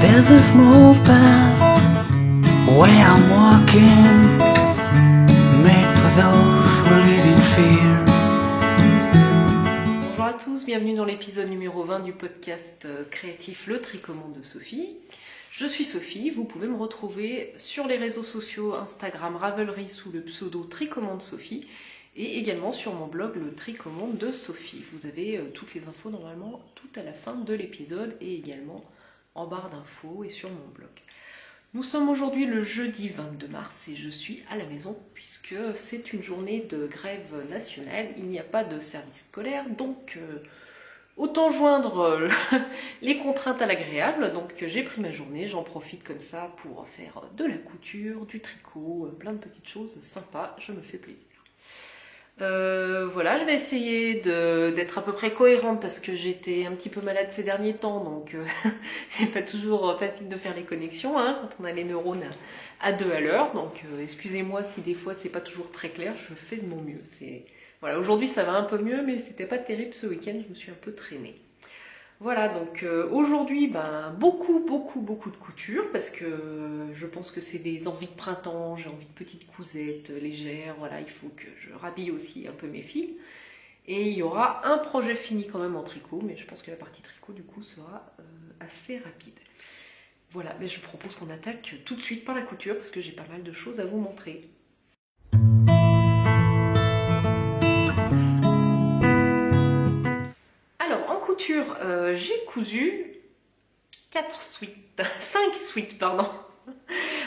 There's a small path where I'm walking, made for those who live in fear. Bonjour à tous, bienvenue dans l'épisode numéro 20 du podcast créatif Le Tricommande de Sophie. Je suis Sophie, vous pouvez me retrouver sur les réseaux sociaux Instagram Ravelry sous le pseudo Tricommande Sophie et également sur mon blog Le Tricommande de Sophie. Vous avez toutes les infos normalement tout à la fin de l'épisode et également en barre d'infos et sur mon blog. Nous sommes aujourd'hui le jeudi 22 mars et je suis à la maison puisque c'est une journée de grève nationale. Il n'y a pas de service scolaire, donc autant joindre les contraintes à l'agréable. Donc j'ai pris ma journée, j'en profite comme ça pour faire de la couture, du tricot, plein de petites choses sympas, je me fais plaisir. Voilà, je vais essayer d'être à peu près cohérente parce que j'étais un petit peu malade ces derniers temps, donc c'est pas toujours facile de faire les connexions hein, quand on a les neurones à 2 à l'heure. Donc excusez-moi si des fois c'est pas toujours très clair, je fais de mon mieux. Voilà, aujourd'hui ça va un peu mieux, mais c'était pas terrible ce week-end, je me suis un peu traînée. Voilà, donc aujourd'hui, beaucoup de couture parce que je pense que c'est des envies de printemps, j'ai envie de petites cousettes légères, voilà, il faut que je rhabille aussi un peu mes filles. Et il y aura un projet fini quand même en tricot, mais je pense que la partie tricot du coup sera assez rapide. Voilà, mais je propose qu'on attaque tout de suite par la couture parce que j'ai pas mal de choses à vous montrer. J'ai cousu 5 suites, pardon.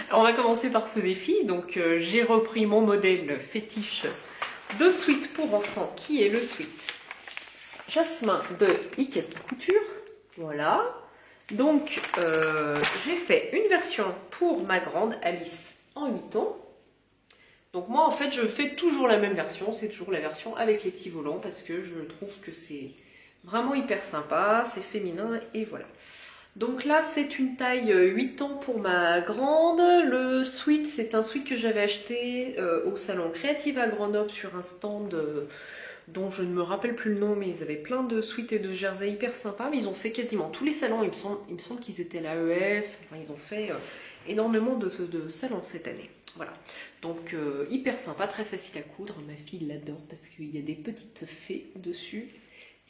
Alors on va commencer par ce défi. Donc j'ai repris mon modèle fétiche de suite pour enfants qui est le suite Jasmin de Iket Couture. Voilà. Donc j'ai fait une version pour ma grande Alice en 8 ans. Donc moi en fait je fais toujours la même version, c'est toujours la version avec les petits volants parce que je trouve que c'est vraiment hyper sympa, c'est féminin et voilà. Donc là c'est une taille 8 ans pour ma grande. Le sweat c'est un sweat que j'avais acheté au salon Créative à Grenoble sur un stand dont je ne me rappelle plus le nom, mais ils avaient plein de sweats et de jerseys hyper sympas. Mais ils ont fait quasiment tous les salons, il me semble qu'ils étaient à l'AEF, enfin ils ont fait énormément de salons cette année. Voilà, donc hyper sympa, très facile à coudre. Ma fille l'adore parce qu'il y a des petites fées dessus.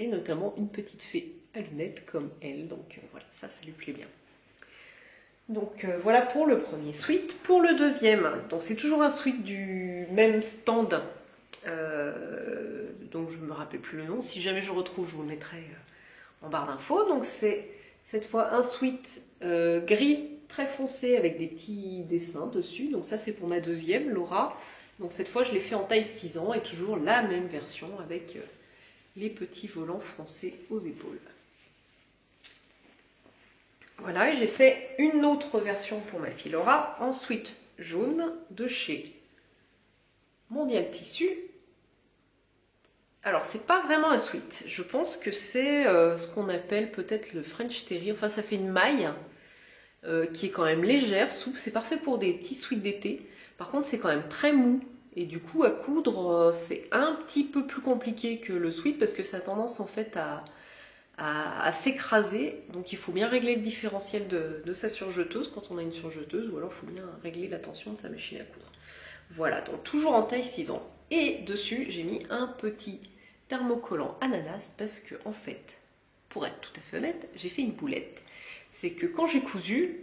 Et notamment une petite fée à lunettes comme elle, donc voilà, ça lui plaît bien. Donc voilà pour le premier sweat. Pour le deuxième, donc c'est toujours un sweat du même stand, donc je ne me rappelle plus le nom, si jamais je retrouve je vous le mettrai en barre d'infos. Donc c'est cette fois un sweat gris très foncé avec des petits dessins dessus, donc ça c'est pour ma deuxième, Laura. Donc cette fois je l'ai fait en taille 6 ans et toujours la même version avec les petits volants froncés aux épaules. Voilà, et j'ai fait une autre version pour ma fille Laura en sweat jaune de chez Mondial Tissu. Alors c'est pas vraiment un sweat, je pense que c'est ce qu'on appelle peut-être le French Terry, enfin ça fait une maille qui est quand même légère, souple, c'est parfait pour des petits sweats d'été. Par contre c'est quand même très mou. Et du coup, à coudre, c'est un petit peu plus compliqué que le sweat parce que ça a tendance en fait à s'écraser. Donc il faut bien régler le différentiel de sa surjeteuse quand on a une surjeteuse, ou alors il faut bien régler la tension de sa machine à coudre. Voilà, donc toujours en taille 6 ans. Et dessus, j'ai mis un petit thermocollant ananas parce que en fait, pour être tout à fait honnête, j'ai fait une boulette. C'est que quand j'ai cousu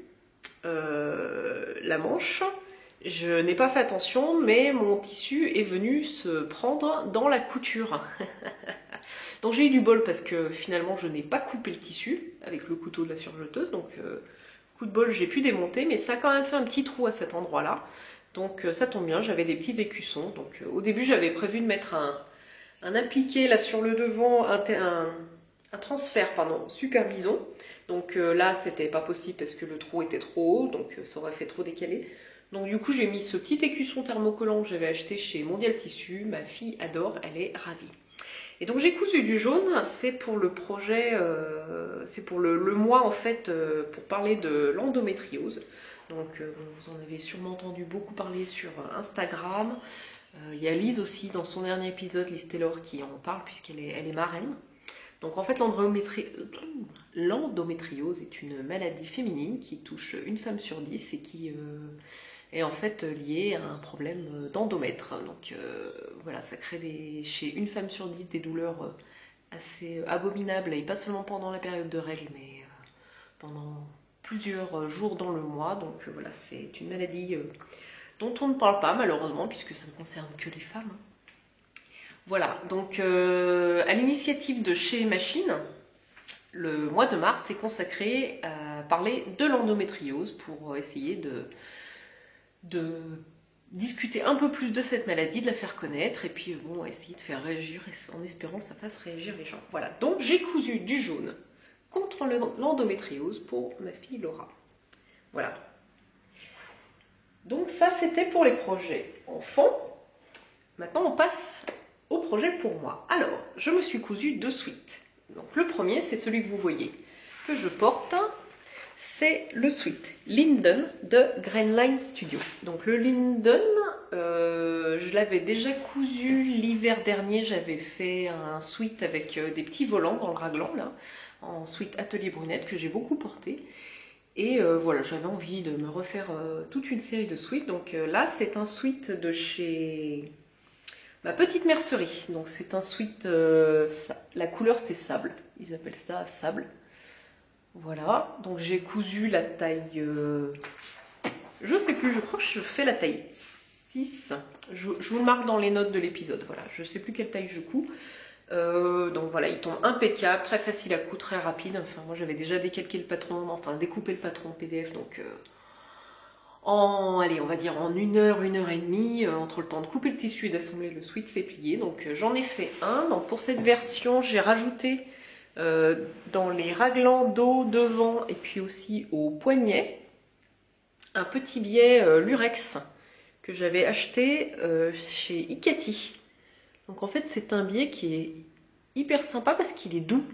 la manche, je n'ai pas fait attention, mais mon tissu est venu se prendre dans la couture. Donc j'ai eu du bol parce que finalement je n'ai pas coupé le tissu avec le couteau de la surjeteuse. Donc coup de bol, j'ai pu démonter, mais ça a quand même fait un petit trou à cet endroit-là. Donc ça tombe bien, j'avais des petits écussons. Donc au début j'avais prévu de mettre un appliqué là sur le devant, un transfert, pardon, super bison. Donc là c'était pas possible parce que le trou était trop haut, donc ça aurait fait trop décalé. Donc du coup j'ai mis ce petit écusson thermocollant que j'avais acheté chez Mondial Tissu. Ma fille adore, elle est ravie. Et donc j'ai cousu du jaune, c'est pour le projet, c'est pour le mois en fait, pour parler de l'endométriose. Donc vous en avez sûrement entendu beaucoup parler sur Instagram. Il y a Lise aussi dans son dernier épisode, Lise Taylor, qui en parle puisqu'elle est marraine. Donc en fait, l'endométriose est une maladie féminine qui touche une femme sur 10 et qui est en fait liée à un problème d'endomètre. Donc voilà, ça crée chez une femme sur 10 des douleurs assez abominables, et pas seulement pendant la période de règles, mais pendant plusieurs jours dans le mois. Donc voilà, c'est une maladie dont on ne parle pas malheureusement, puisque ça ne concerne que les femmes. Voilà, donc à l'initiative de Chez Machine, le mois de mars est consacré à parler de l'endométriose pour essayer de discuter un peu plus de cette maladie, de la faire connaître, et puis bon, essayer de faire réagir, en espérant que ça fasse réagir les gens. Voilà, donc j'ai cousu du jaune contre l'endométriose pour ma fille Laura. Voilà. Donc ça, c'était pour les projets enfants. Maintenant, on passe au projet pour moi. Alors, je me suis cousu 2 sweats. Donc le premier, c'est celui que vous voyez, que je porte. C'est le sweat Linden de Grainline Studio. Donc le Linden, je l'avais déjà cousu l'hiver dernier. J'avais fait un sweat avec des petits volants dans le raglan, là, en sweat Atelier Brunette, que j'ai beaucoup porté. Et voilà, j'avais envie de me refaire toute une série de sweats. Donc là, c'est un sweat de chez ma petite mercerie. Donc c'est un sweat, la couleur c'est sable, ils appellent ça sable. Voilà, donc j'ai cousu la taille, je sais plus, je crois que je fais la taille 6. Je vous le marque dans les notes de l'épisode, voilà, je sais plus quelle taille je couds. Donc voilà, il tombe impeccable, très facile à coudre, très rapide. Enfin, moi j'avais déjà décalqué le patron, enfin découpé le patron PDF, donc allez, on va dire en 1 heure, 1 heure et demie, entre le temps de couper le tissu et d'assembler le sweat, c'est plié. Donc j'en ai fait un. Donc pour cette version, j'ai rajouté dans les raglans dos devant et puis aussi au poignet un petit biais lurex que j'avais acheté chez Ikati. Donc en fait, c'est un biais qui est hyper sympa parce qu'il est doux.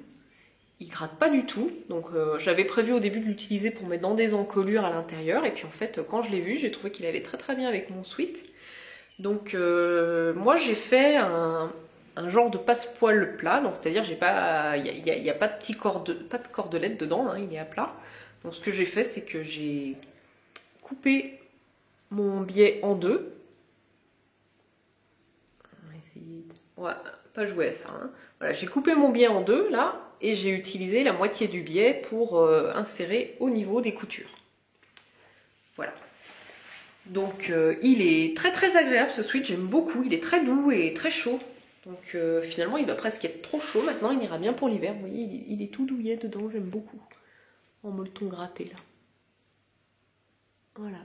Il gratte pas du tout, donc j'avais prévu au début de l'utiliser pour mettre dans des encolures à l'intérieur, et puis en fait quand je l'ai vu, j'ai trouvé qu'il allait très très bien avec mon sweat. Donc moi j'ai fait un genre de passe-poil plat, donc c'est-à-dire il n'y a pas de cordelette dedans, hein, il est à plat. Donc ce que j'ai fait, c'est que j'ai coupé mon biais en 2. On va essayer de... Ouais, pas jouer à ça. Hein. Voilà, j'ai coupé mon biais en 2 là, et j'ai utilisé la moitié du biais pour insérer au niveau des coutures. Voilà. Donc il est très très agréable ce sweat, j'aime beaucoup, il est très doux et très chaud. Donc finalement il va presque être trop chaud, maintenant il ira bien pour l'hiver. Vous voyez, il est tout douillet dedans, j'aime beaucoup. En molleton gratté là. Voilà.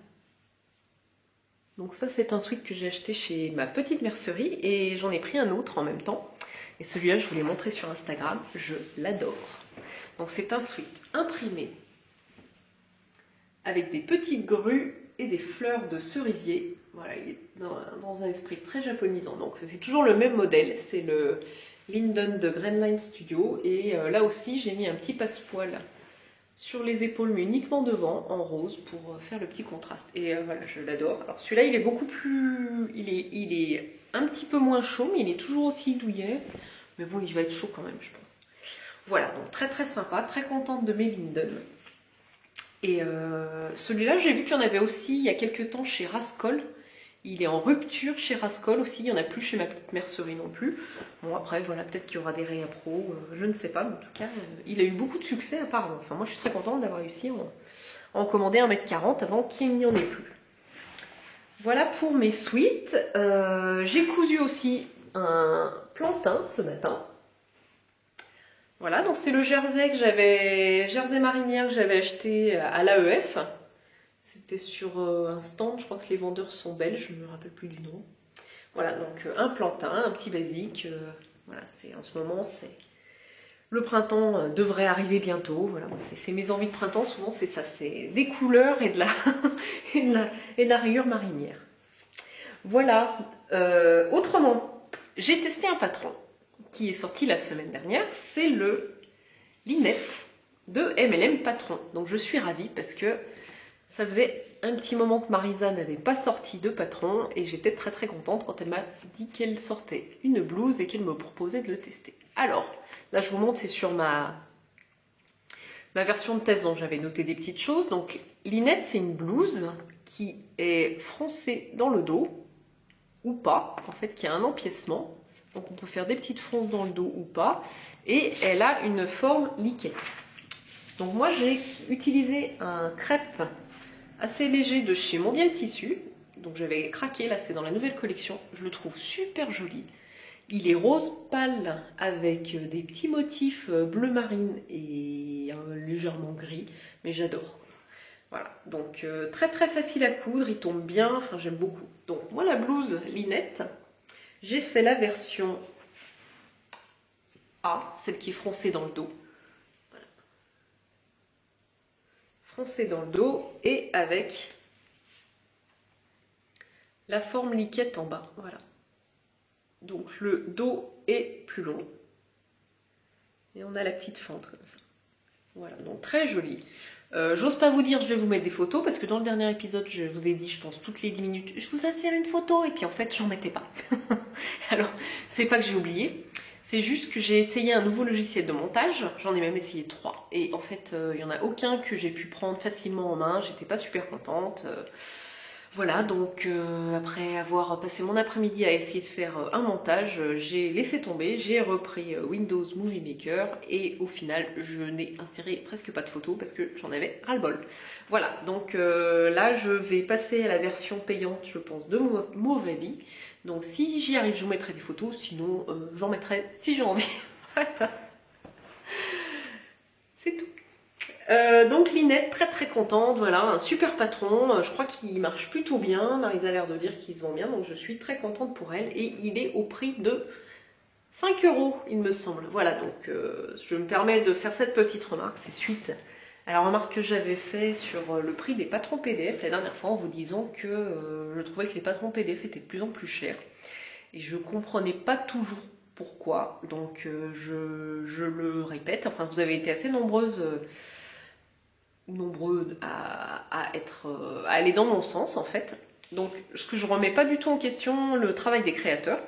Donc ça c'est un sweat que j'ai acheté chez ma petite mercerie, et j'en ai pris un autre en même temps. Et celui-là, je vous l'ai montré sur Instagram, je l'adore. Donc c'est un sweat imprimé avec des petites grues et des fleurs de cerisier. Voilà, il est dans un esprit très japonisant. Donc c'est toujours le même modèle, c'est le Linden de Grainline Studio. Et là aussi, j'ai mis un petit passepoil sur les épaules, mais uniquement devant, en rose, pour faire le petit contraste. Et voilà, je l'adore. Alors celui-là, il est beaucoup plus... Il est un petit peu moins chaud, mais il est toujours aussi douillet. Mais bon, il va être chaud quand même, je pense. Voilà, donc très très sympa, très contente de mes Linden. Et celui-là, j'ai vu qu'il y en avait aussi il y a quelques temps chez Rascol. Il est en rupture chez Rascol aussi, il n'y en a plus chez ma petite mercerie non plus. Bon après, voilà, peut-être qu'il y aura des réappros, je ne sais pas, mais en tout cas, il a eu beaucoup de succès apparemment. Enfin, moi je suis très contente d'avoir réussi à en commander 1,40 m avant qu'il n'y en ait plus. Voilà pour mes sweats. J'ai cousu aussi un plantain ce matin. Voilà, donc c'est le jersey marinière que j'avais acheté à l'AEF. C'était sur un stand, je crois que les vendeurs sont belges, je ne me rappelle plus du nom. Voilà, donc un plantain, un petit basique. Voilà, en ce moment, le printemps devrait arriver bientôt. Voilà, c'est mes envies de printemps, souvent c'est ça, c'est des couleurs et de la rayure marinière. Voilà, autrement, j'ai testé un patron qui est sorti la semaine dernière, c'est le Linette de MLM Patron. Donc je suis ravie parce que ça faisait un petit moment que Marisa n'avait pas sorti de patron, et j'étais très très contente quand elle m'a dit qu'elle sortait une blouse et qu'elle me proposait de le tester. Alors, là je vous montre, c'est sur ma version de thèse, donc j'avais noté des petites choses. Donc Linette, c'est une blouse qui est froncée dans le dos, ou pas, en fait, qui a un empiècement. Donc on peut faire des petites fronces dans le dos ou pas. Et elle a une forme liquette. Donc moi j'ai utilisé un crêpe assez léger de chez Mondial Tissu. Donc j'avais craqué, là c'est dans la nouvelle collection. Je le trouve super joli. Il est rose pâle avec des petits motifs bleu marine et légèrement gris. Mais j'adore. Voilà, donc très très facile à coudre, il tombe bien, enfin j'aime beaucoup. Donc moi la blouse Linette, j'ai fait la version A, celle qui est froncée dans le dos. Voilà. Froncée dans le dos et avec la forme liquette en bas, voilà. Donc le dos est plus long. Et on a la petite fente comme ça. Voilà, donc très joli. J'ose pas vous dire, je vais vous mettre des photos parce que dans le dernier épisode, je vous ai dit, je pense, toutes les 10 minutes, je vous insère une photo et puis en fait, j'en mettais pas. Alors, c'est pas que j'ai oublié, c'est juste que j'ai essayé un nouveau logiciel de montage, j'en ai même essayé 3. Et en fait, il y en a aucun que j'ai pu prendre facilement en main, j'étais pas super contente. Voilà, donc après avoir passé mon après-midi à essayer de faire un montage, j'ai laissé tomber, j'ai repris Windows Movie Maker et au final, je n'ai inséré presque pas de photos parce que j'en avais ras-le-bol. Voilà, donc là, je vais passer à la version payante, je pense, de Movavi. Donc si j'y arrive, je vous mettrai des photos, sinon j'en mettrai si j'ai envie. Voilà. C'est tout. Donc Linette, très très contente, voilà, un super patron, je crois qu'il marche plutôt bien, Marisa a l'air de dire qu'il se vend bien, donc je suis très contente pour elle, et il est au prix de 5 € il me semble, voilà, donc je me permets de faire cette petite remarque, c'est suite à la remarque que j'avais fait sur le prix des patrons PDF la dernière fois en vous disant que je trouvais que les patrons PDF étaient de plus en plus chers, et je comprenais pas toujours pourquoi, donc je le répète, enfin vous avez été assez nombreux à aller dans mon sens en fait. Donc ce que je remets pas du tout en question le travail des créateurs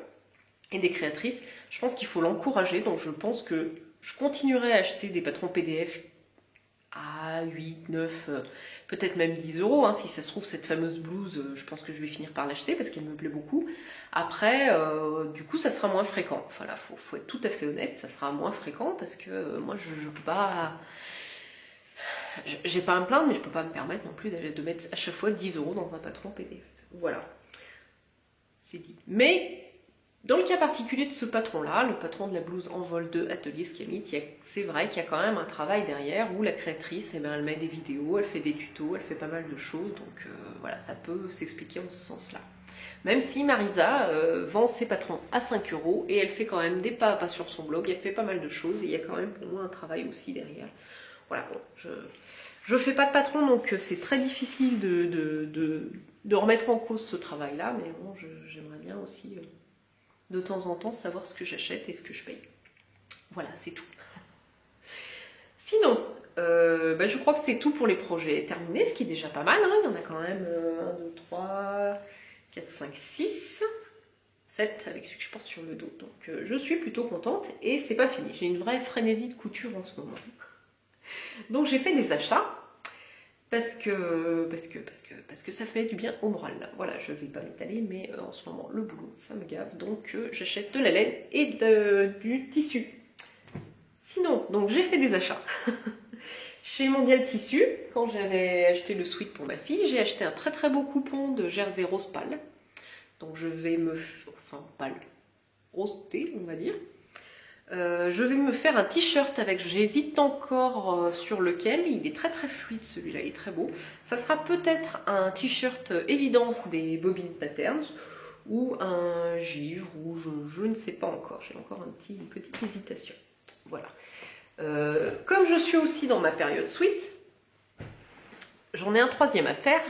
et des créatrices, je pense qu'il faut l'encourager, donc je pense que je continuerai à acheter des patrons PDF à 8, 9, peut-être même 10 €, hein. Si ça se trouve cette fameuse blouse, je pense que je vais finir par l'acheter parce qu'elle me plaît beaucoup. Après, du coup ça sera moins fréquent, enfin là faut être tout à fait honnête, ça sera moins fréquent parce que moi je peux pas... J'ai pas à me plaindre, mais je peux pas me permettre non plus de mettre à chaque fois 10 € dans un patron PDF. Voilà, c'est dit. Mais dans le cas particulier de ce patron-là, le patron de la blouse en vol de Atelier Scamit, c'est vrai qu'il y a quand même un travail derrière où la créatrice, eh ben, elle met des vidéos, elle fait des tutos, elle fait pas mal de choses, donc voilà, ça peut s'expliquer en ce sens-là. Même si Marisa vend ses patrons à 5 € et elle fait quand même des pas à pas sur son blog, elle fait pas mal de choses et il y a quand même pour moi un travail aussi derrière. Voilà, bon, je fais pas de patron, donc c'est très difficile de remettre en cause ce travail-là, mais bon, j'aimerais bien aussi de temps en temps savoir ce que j'achète et ce que je paye. Voilà, c'est tout. Sinon, je crois que c'est tout pour les projets terminés, ce qui est déjà pas mal, hein. Il y en a quand même 1, 2, 3, 4, 5, 6, 7 avec celui que je porte sur le dos. Donc je suis plutôt contente et c'est pas fini. J'ai une vraie frénésie de couture en ce moment. Donc j'ai fait des achats parce que ça fait du bien au moral. Voilà, je ne vais pas m'étaler, mais en ce moment le boulot ça me gave, donc j'achète de la laine et du tissu. Sinon, donc j'ai fait des achats chez Mondial Tissu. Quand j'avais acheté le sweat pour ma fille, j'ai acheté un très très beau coupon de jersey rose pâle. Donc je vais pâle, rose thé on va dire. Je vais me faire un t-shirt avec, j'hésite encore sur lequel, il est très très fluide celui-là, il est très beau. Ça sera peut-être un t-shirt évidence des Bobbin Patterns ou un givre, ou je ne sais pas encore, j'ai encore une petite hésitation. Voilà. Comme je suis aussi dans ma période sweat, j'en ai un troisième à faire,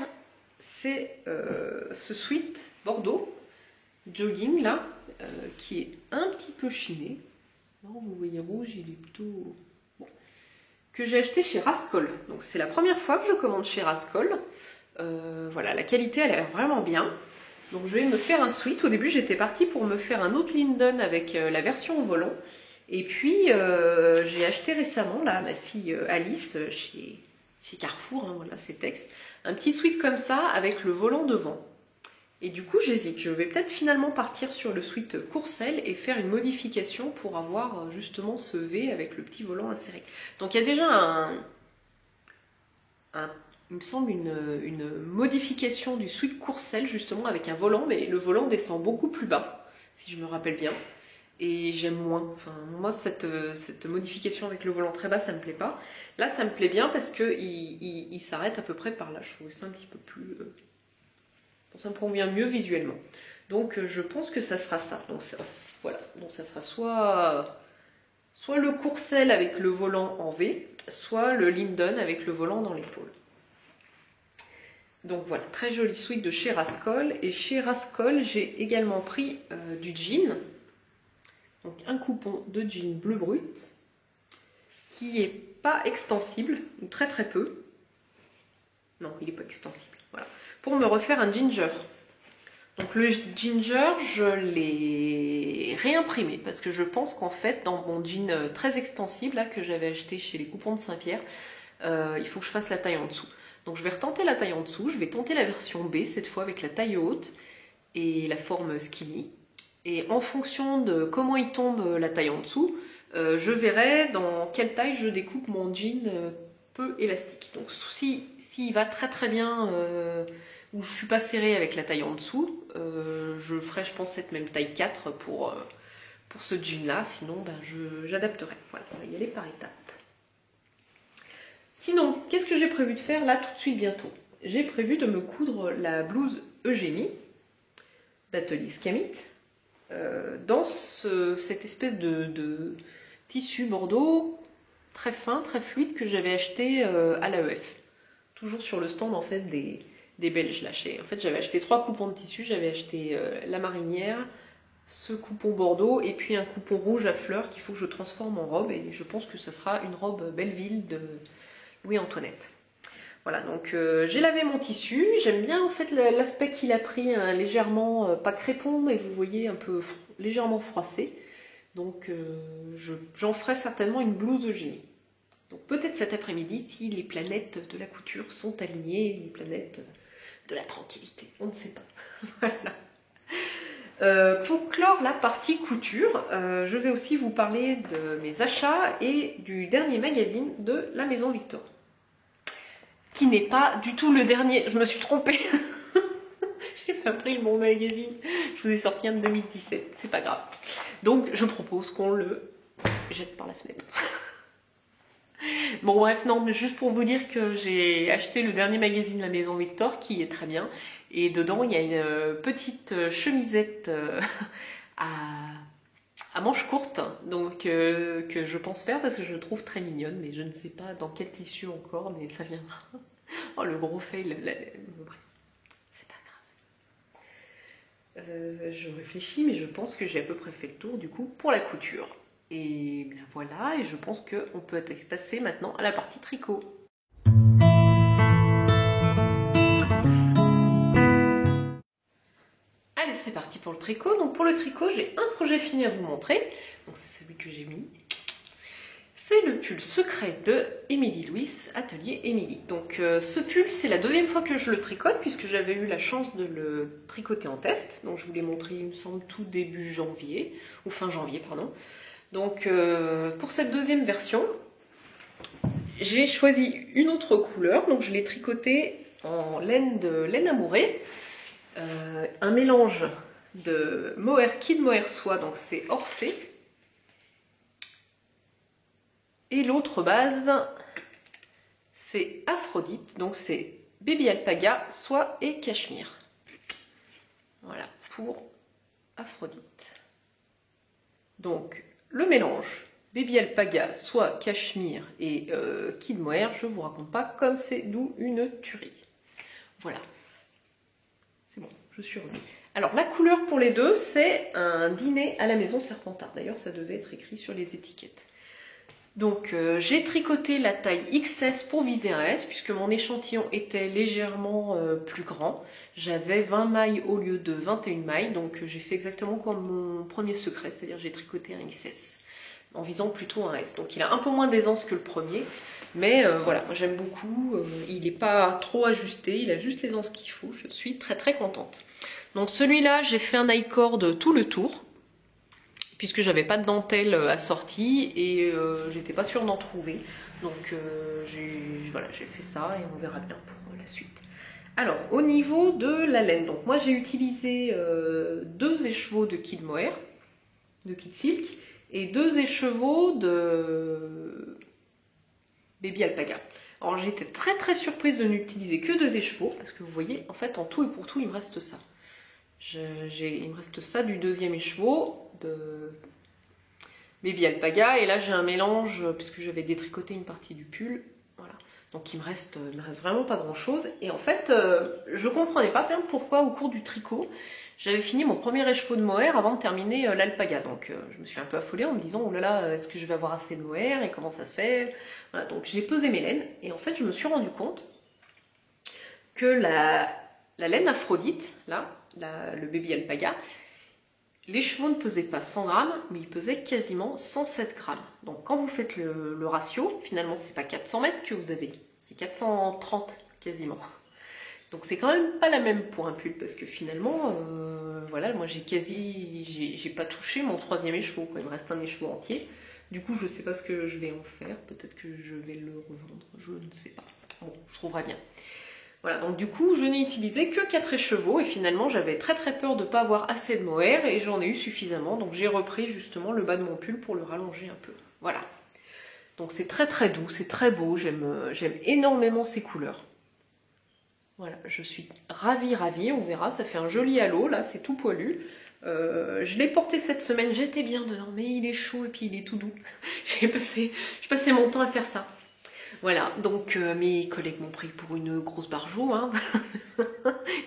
c'est ce sweat Bordeaux, jogging là, qui est un petit peu chiné. Non, vous voyez rouge, il est plutôt... Bon. Que j'ai acheté chez Rascol. Donc c'est la première fois que je commande chez Rascol. Voilà, la qualité a l'air vraiment bien. Donc je vais me faire un sweat. Au début j'étais partie pour me faire un autre Linden avec la version au volant. Et puis j'ai acheté récemment, là, ma fille Alice, chez Carrefour, hein, voilà ses textes, un petit sweat comme ça avec le volant devant. Et du coup j'hésite, je vais peut-être finalement partir sur le sweat Courcelles et faire une modification pour avoir justement ce V avec le petit volant inséré. Donc il y a déjà il me semble une modification du sweat Courcelles justement avec un volant, mais le volant descend beaucoup plus bas, si je me rappelle bien. Et j'aime moins, enfin moi cette modification avec le volant très bas ça me plaît pas. Là ça me plaît bien parce que il s'arrête à peu près par là, je trouve ça un petit peu plus... ça me convient mieux visuellement. Donc je pense que ça sera ça. Donc voilà, donc ça sera soit le Courcelles avec le volant en V, soit le Lindon avec le volant dans l'épaule. Donc voilà, très joli sweat de chez Rascol. Et chez Rascol, j'ai également pris du jean. Donc un coupon de jean bleu brut qui est pas extensible, ou très très peu. Non, il n'est pas extensible. Voilà. Pour me refaire un ginger. Donc le ginger, je l'ai réimprimé parce que je pense qu'en fait, dans mon jean très extensible là, que j'avais acheté chez les coupons de Saint-Pierre, il faut que je fasse la taille en dessous. Donc je vais retenter la taille en dessous, je vais tenter la version B cette fois avec la taille haute et la forme skinny. Et en fonction de comment il tombe la taille en dessous, je verrai dans quelle taille je découpe mon jean peu élastique. Donc s'il va très très bien, où je suis pas serrée avec la taille en dessous, je ferai je pense cette même taille 4 pour ce jean là, sinon ben, j'adapterai. Voilà, on va y aller par étapes. Sinon, qu'est-ce que j'ai prévu de faire là tout de suite bientôt? J'ai prévu de me coudre la blouse Eugénie d'Atelier Scamit dans cette espèce de tissu bordeaux très fin, très fluide que j'avais acheté à l'AEF. Toujours sur le stand en fait des Belges là. En fait j'avais acheté 3 coupons de tissu, j'avais acheté la marinière, ce coupon bordeaux et puis un coupon rouge à fleurs qu'il faut que je transforme en robe et je pense que ça sera une robe Belleville de Louis-Antoinette. Voilà, donc j'ai lavé mon tissu, j'aime bien en fait l'aspect qu'il a pris, hein, légèrement, pas crépon, mais vous voyez un peu légèrement froissé. Donc j'en ferai certainement une blouse Eugénie. Donc peut-être cet après-midi si les planètes de la couture sont alignées, les planètes de la tranquillité, on ne sait pas. Voilà. Pour clore la partie couture, je vais aussi vous parler de mes achats et du dernier magazine de la Maison Victor. Qui n'est pas du tout le dernier, je me suis trompée. J'ai pas pris le bon magazine, je vous ai sorti un de 2017, c'est pas grave. Donc je propose qu'on le jette par la fenêtre. Bon bref, non, mais juste pour vous dire que j'ai acheté le dernier magazine de la Maison Victor qui est très bien. Et dedans, il y a une petite chemisette à manches courtes, donc que je pense faire parce que je le trouve très mignonne, mais je ne sais pas dans quel tissu encore, mais ça viendra. Oh, le gros fail, c'est pas grave. Je réfléchis, mais je pense que j'ai à peu près fait le tour du coup pour la couture. Et bien voilà, et je pense qu'on peut passer maintenant à la partie tricot. Allez, c'est parti pour le tricot. Donc pour le tricot, j'ai un projet fini à vous montrer. Donc c'est celui que j'ai mis. C'est le pull secret de Émilie Louis, Atelier Émilie. Donc ce pull, c'est la deuxième fois que je le tricote, puisque j'avais eu la chance de le tricoter en test. Donc je vous l'ai montré, il me semble, tout début janvier, ou fin janvier, pardon. Donc pour cette deuxième version, j'ai choisi une autre couleur. Donc je l'ai tricoté en laine amourée. Un mélange de mohair, kid mohair soie, donc c'est Orphée. Et l'autre base, c'est Aphrodite, donc c'est Baby Alpaga, soie et cachemire. Voilà, pour Aphrodite. Donc, le mélange Baby Alpaga, soie, cachemire et kid mohair, je vous raconte pas comme c'est d'où une tuerie. Voilà. C'est bon, je suis revenue. Alors, la couleur pour les deux, c'est un dîner à la maison Serpentard. D'ailleurs, ça devait être écrit sur les étiquettes. Donc, j'ai tricoté la taille XS pour viser un S, puisque mon échantillon était légèrement plus grand. J'avais 20 mailles au lieu de 21 mailles, donc j'ai fait exactement comme mon premier secret, c'est-à-dire j'ai tricoté un XS. en visant plutôt un S. Donc il a un peu moins d'aisance que le premier, mais voilà, moi j'aime beaucoup, il n'est pas trop ajusté, il a juste l'aisance qu'il faut, je suis très très contente. Donc celui-là, j'ai fait un I-cord tout le tour, puisque j'avais pas de dentelle assortie et j'étais pas sûre d'en trouver. Donc voilà, j'ai fait ça et on verra bien pour la suite. Alors, au niveau de la laine, donc moi j'ai utilisé 2 écheveaux de Kid Mohair, de Kid Silk, et 2 écheveaux de Baby Alpaca. Alors j'étais très très surprise de n'utiliser que 2 écheveaux, parce que vous voyez, en fait en tout et pour tout il me reste ça. Il me reste ça du 2e écheveau de Baby Alpaca, et là j'ai un mélange, puisque j'avais détricoté une partie du pull, voilà. Donc il me reste vraiment pas grand chose, et en fait je comprenais pas bien pourquoi au cours du tricot, j'avais fini mon premier écheveau de mohair avant de terminer l'alpaga, donc je me suis un peu affolée en me disant oh là là, est-ce que je vais avoir assez de mohair et comment ça se fait, voilà. Donc j'ai pesé mes laines, et en fait je me suis rendu compte que la laine Aphrodite, là, le Baby Alpaga, les chevaux ne pesaient pas 100 grammes, mais ils pesaient quasiment 107 grammes. Donc quand vous faites le ratio, finalement c'est pas 400 mètres que vous avez, c'est 430 quasiment. Donc c'est quand même pas la même pour un pull, parce que finalement, voilà, moi j'ai pas touché mon 3e écheveau, quoi. Il me reste un écheveau entier. Du coup je sais pas ce que je vais en faire, peut-être que je vais le revendre, je ne sais pas. Bon, je trouverai bien. Voilà, donc du coup, je n'ai utilisé que 4 écheveaux et finalement, j'avais très très peur de ne pas avoir assez de mohair et j'en ai eu suffisamment. Donc j'ai repris justement le bas de mon pull pour le rallonger un peu. Voilà. Donc c'est très très doux, c'est très beau, j'aime énormément ces couleurs. Voilà, je suis ravie, on verra, ça fait un joli halo, là, c'est tout poilu. Je l'ai porté cette semaine, j'étais bien dedans, mais il est chaud et puis il est tout doux. J'ai passé mon temps à faire ça. Voilà, donc mes collègues m'ont pris pour une grosse barjot, hein.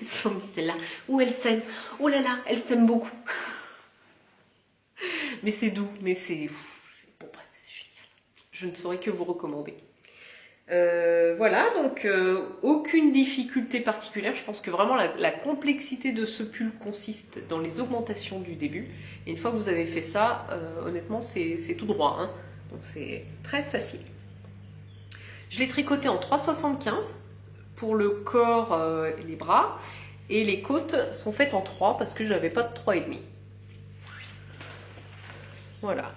Ils se sont dit celle-là, ou elle s'aime, oh là là, elle s'aime beaucoup. Mais c'est doux, mais c'est bon, bref, c'est génial. Je ne saurais que vous recommander. Voilà, donc aucune difficulté particulière. Je pense que vraiment la complexité de ce pull consiste dans les augmentations du début. Et une fois que vous avez fait ça, honnêtement, c'est tout droit, hein. Donc c'est très facile. Je l'ai tricoté en 3,75 pour le corps et les bras. Et les côtes sont faites en 3 parce que j'avais pas de 3,5. Voilà.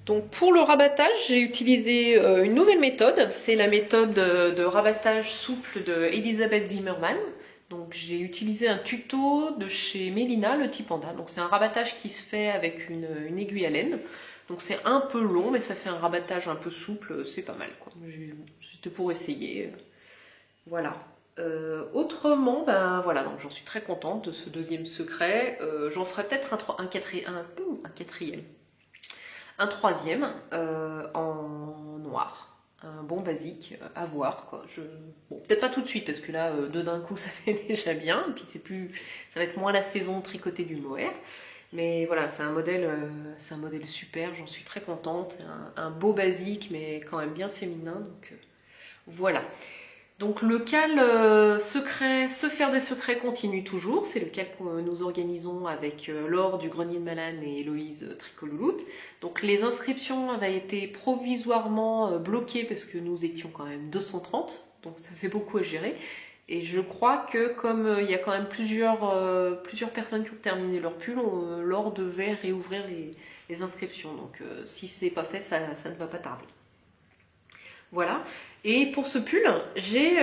Donc pour le rabattage, j'ai utilisé une nouvelle méthode. C'est la méthode de rabattage souple de Elisabeth Zimmermann. Donc j'ai utilisé un tuto de chez Mélina, le Petit Panda. Donc c'est un rabattage qui se fait avec une aiguille à laine. Donc c'est un peu long, mais ça fait un rabattage un peu souple, c'est pas mal, quoi. C'était pour essayer. Voilà. Autrement, ben voilà, donc j'en suis très contente de ce 2e secret. J'en ferai peut-être un 4e. Un 3e en noir. Un bon basique à voir, quoi. Bon, peut-être pas tout de suite, parce que là, 2 d'un coup, ça fait déjà bien. Et puis ça va être moins la saison de tricoter du mohair. Mais voilà, c'est un modèle super, j'en suis très contente. C'est un beau basique, mais quand même bien féminin. Donc voilà. Donc le cal secret, se faire des secrets continue toujours. C'est le cal que nous organisons avec Laure du Grenier de Malane et Héloïse Tricolouloute. Donc les inscriptions avaient été provisoirement bloquées parce que nous étions quand même 230. Donc ça faisait beaucoup à gérer. Et je crois que comme il y a quand même plusieurs personnes qui ont terminé leur pull, Laure devait réouvrir les inscriptions. Donc si c'est pas fait, ça ne va pas tarder. Voilà. Et pour ce pull, j'ai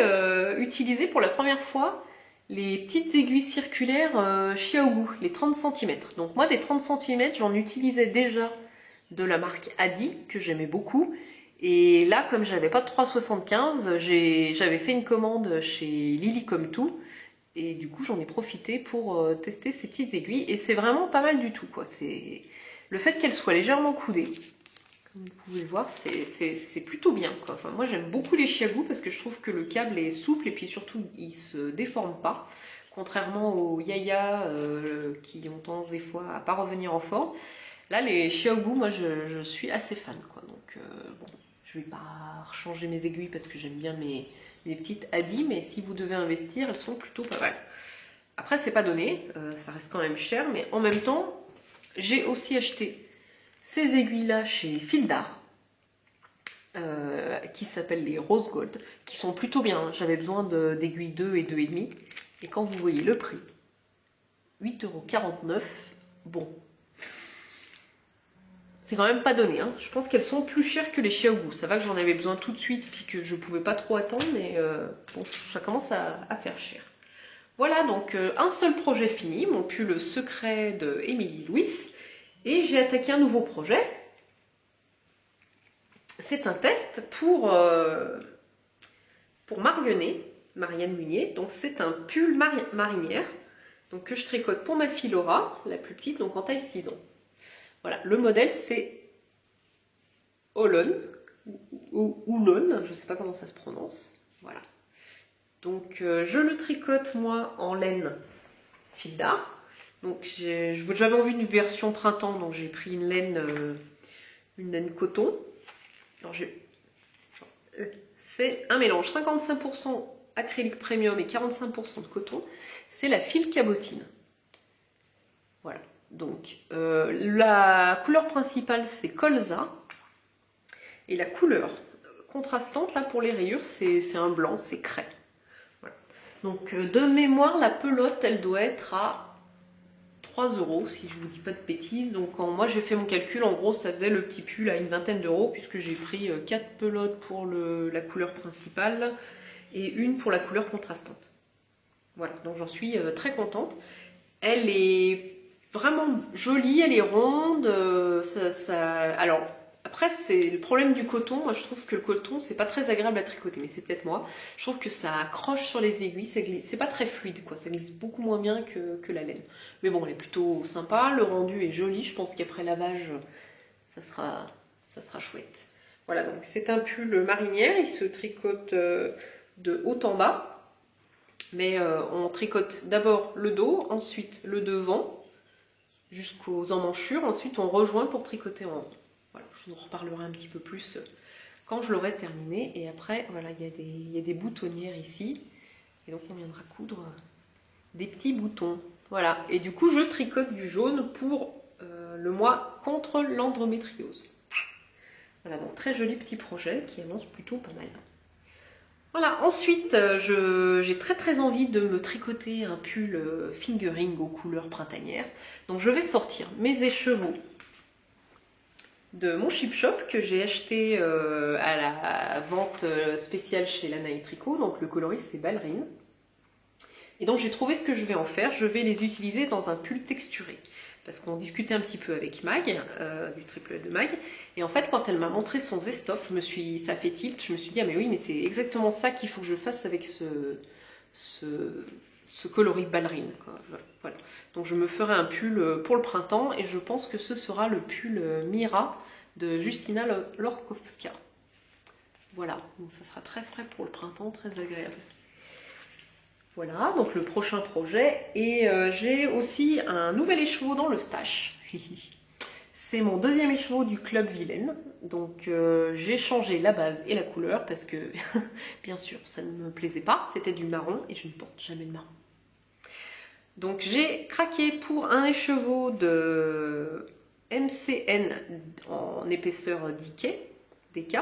utilisé pour la première fois les petites aiguilles circulaires Xiaogu, les 30 cm. Donc moi, des 30 cm, j'en utilisais déjà de la marque Adi, que j'aimais beaucoup. Et là, comme j'avais pas de 3,75, j'avais fait une commande chez Lily Comme Tout. Et du coup, j'en ai profité pour tester ces petites aiguilles. Et c'est vraiment pas mal du tout, quoi. Le fait qu'elles soient légèrement coudées, comme vous pouvez le voir, c'est plutôt bien, quoi. Enfin, moi, j'aime beaucoup les Xiaogu parce que je trouve que le câble est souple et puis surtout, il se déforme pas. Contrairement aux Yaya qui ont tendance des fois à pas revenir en forme. Là, les Xiaogu, moi, je suis assez fan, quoi. Donc, bon. Je ne vais pas changer mes aiguilles parce que j'aime bien mes petites Adi, mais si vous devez investir, elles sont plutôt pas mal. Après, c'est pas donné, ça reste quand même cher, mais en même temps, j'ai aussi acheté ces aiguilles-là chez Fil d'Art, qui s'appellent les Rose Gold, qui sont plutôt bien. J'avais besoin d'aiguilles 2 et 2,5. Et quand vous voyez le prix, 8,49 €, bon. C'est quand même pas donné, hein. Je pense qu'elles sont plus chères que les Xiaogu. Ça va que j'en avais besoin tout de suite, puis que je pouvais pas trop attendre, mais bon, ça commence à faire cher. Voilà, donc un seul projet fini, mon pull secret de Émilie Louis. Et j'ai attaqué un nouveau projet. C'est un test pour Marianne Munier. Donc c'est un pull marinière, donc que je tricote pour ma fille Laura, la plus petite, donc en taille 6 ans. Voilà, le modèle c'est Olon, ou Oulon, je ne sais pas comment ça se prononce. Voilà. Donc je le tricote moi en laine Fil d'Art. Donc j'avais envie d'une version printemps, donc j'ai pris une laine coton. C'est un mélange 55% acrylique premium et 45% de coton. C'est la file cabotine. Voilà. Donc la couleur principale c'est colza. Et la couleur contrastante là pour les rayures c'est un blanc, c'est craie. Voilà. Donc de mémoire la pelote elle doit être à 3 € si je vous dis pas de bêtises. Donc moi j'ai fait mon calcul, en gros ça faisait le petit pull à une vingtaine d'euros puisque j'ai pris 4 pelotes pour la couleur principale et une pour la couleur contrastante. Voilà, donc j'en suis très contente. Elle est vraiment jolie, elle est ronde. Alors après c'est le problème du coton, moi je trouve que le coton c'est pas très agréable à tricoter, mais c'est peut-être moi. Je trouve que ça accroche sur les aiguilles, c'est pas très fluide quoi, ça glisse beaucoup moins bien que la laine. Mais bon, elle est plutôt sympa, le rendu est joli, je pense qu'après lavage ça sera chouette. Voilà, donc c'est un pull marinière, il se tricote de haut en bas, mais on tricote d'abord le dos, ensuite le devant jusqu'aux emmanchures, ensuite on rejoint pour tricoter en haut. Voilà, je vous en reparlerai un petit peu plus quand je l'aurai terminé. Et après, voilà, il y a des boutonnières ici. Et donc, on viendra coudre des petits boutons. Voilà, et du coup, je tricote du jaune pour le mois contre l'endométriose. Voilà, donc très joli petit projet qui annonce plutôt pas mal. Voilà, ensuite, j'ai très envie de me tricoter un pull fingering aux couleurs printanières. Donc, je vais sortir mes écheveaux de mon Chip Shop que j'ai acheté à la vente spéciale chez Lana et Tricot. Donc le coloris c'est Ballerine. Et donc j'ai trouvé ce que je vais en faire. Je vais les utiliser dans un pull texturé. Parce qu'on discutait un petit peu avec Mag, du triplet de Mag. Et en fait quand elle m'a montré son zestov, ça fait tilt. Je me suis dit ah mais oui mais c'est exactement ça qu'il faut que je fasse avec ce coloris ballerine, quoi. Voilà. Donc je me ferai un pull pour le printemps et je pense que ce sera le pull Mira de Justina Lorkowska. Voilà, donc ça sera très frais pour le printemps, très agréable. Voilà, donc le prochain projet. Et j'ai aussi un nouvel écheveau dans le stash. C'est mon deuxième écheveau du Club Vilaine. Donc j'ai changé la base et la couleur parce que bien sûr ça ne me plaisait pas. C'était du marron et je ne porte jamais de marron. Donc j'ai craqué pour un écheveau de MCN en épaisseur DK.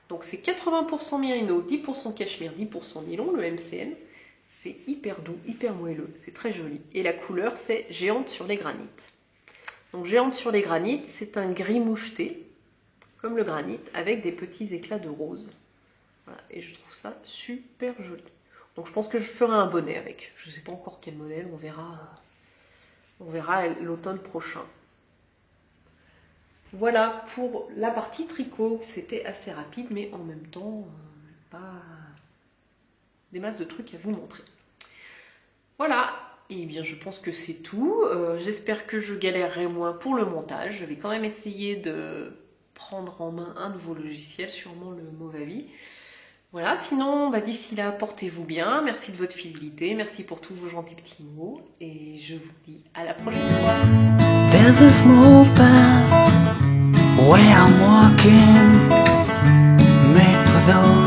Donc c'est 80% mérino, 10% cachemire, 10% nylon, le MCN. C'est hyper doux, hyper moelleux, c'est très joli. Et la couleur c'est géante sur les granites. Donc géante sur les granites, c'est un gris moucheté, comme le granit, avec des petits éclats de rose. Voilà, et je trouve ça super joli. Donc je pense que je ferai un bonnet avec. Je ne sais pas encore quel modèle, on verra l'automne prochain. Voilà pour la partie tricot. C'était assez rapide, mais en même temps, pas des masses de trucs à vous montrer. Voilà, et bien je pense que c'est tout. J'espère que je galérerai moins pour le montage. Je vais quand même essayer de prendre en main un nouveau logiciel, sûrement le Movavi. Voilà, sinon d'ici là, portez-vous bien. Merci de votre fidélité, merci pour tous vos gentils petits mots. Et je vous dis à la prochaine fois. There's a small path where I'm walking, made for those